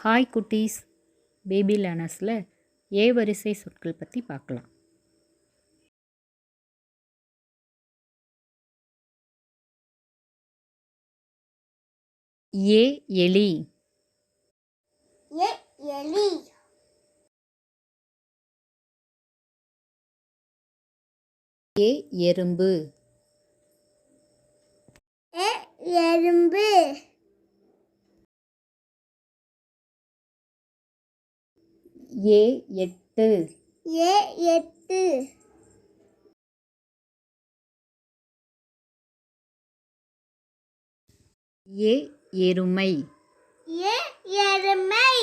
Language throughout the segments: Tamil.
ஹாய் குட்டீஸ், பேபி லேர்னர்ஸில் ஏவரிசை சொற்கள் பற்றி பார்க்கலாம். ஏ எலி, ஏ எலி. ஏ எறும்பு, ஏ எறும்பு. ஏ எட்டு, ஏ எட்டு. ஏ எருமை, ஏ எருமை.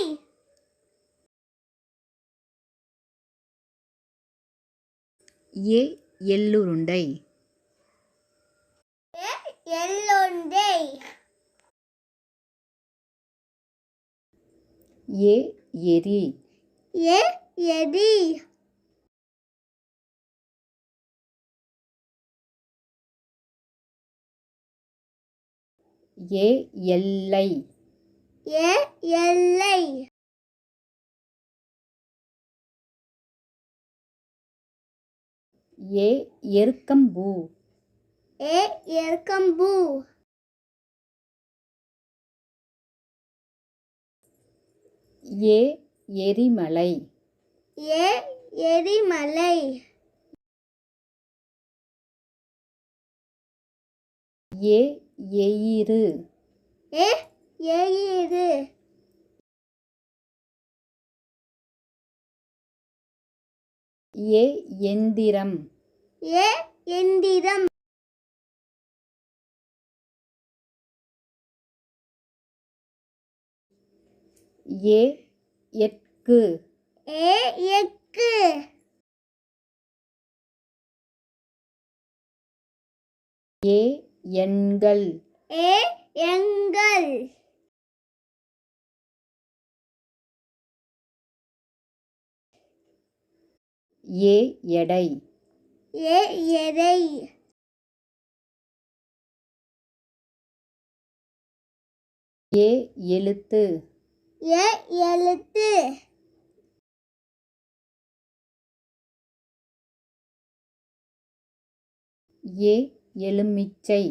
ஏ எள்ளுருண்டை, ஏ எள்ளுருண்டை. ஏ எரி, ஏ எரி. ஏ எல்லை, ஏ எல்லை. ஏ எருக்கம்பூ, ஏ எருக்கம்பூ. ஏ எரிமலை, ஏ எரிமலை. ஏ எயிறு, ஏ எயிறு. ஏ எந்திரம், ஏ எந்திரம். ஏ எட்கு, ஏ எக்கு. ஏ எண்கள், ஏ எண்கள். ஏ எடை, ஏ எடை. ஏ எழுத்து, ஏ எழுத்து. ஏ எலுமிச்சை,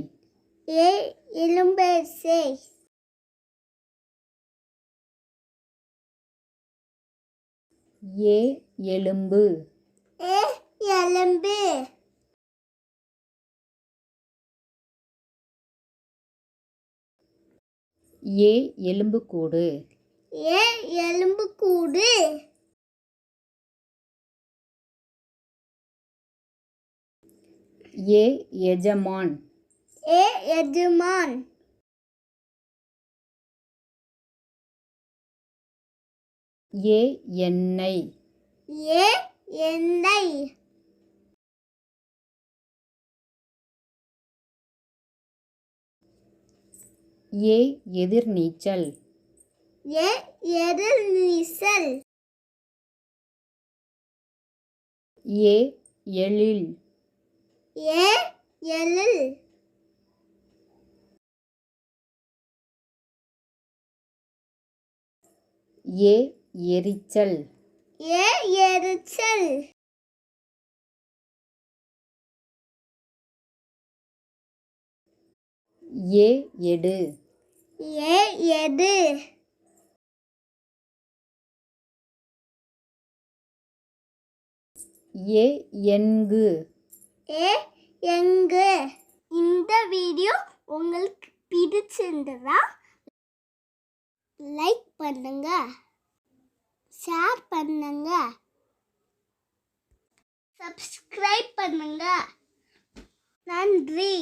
ஏ எலும்பிச்சை. ஏ எலும்பு, ஏ எலும்பு. ஏ எலும்புக்கூடு, ஏ எலும்புக்கூடு. ஏ எஜமான், ஏ எஜமான். ஏ எண்ணெய், ஏ எண்ணெய். ஏ எதிர்நீச்சல், ஏ எதிர்நீச்சல். ஏ எழில், ஏ எழில். ஏ எரிச்சல், ஏ எரிச்சல். ஏ எடு, ஏ எடு. ஏ எண்கு, ஏ எங்கு. இந்த வீடியோ உங்களுக்கு பிடிச்சிருந்ததா லைக் பண்ணுங்க, ஷேர் பண்ணுங்க, சப்ஸ்கிரைப் பண்ணுங்க. நன்றி.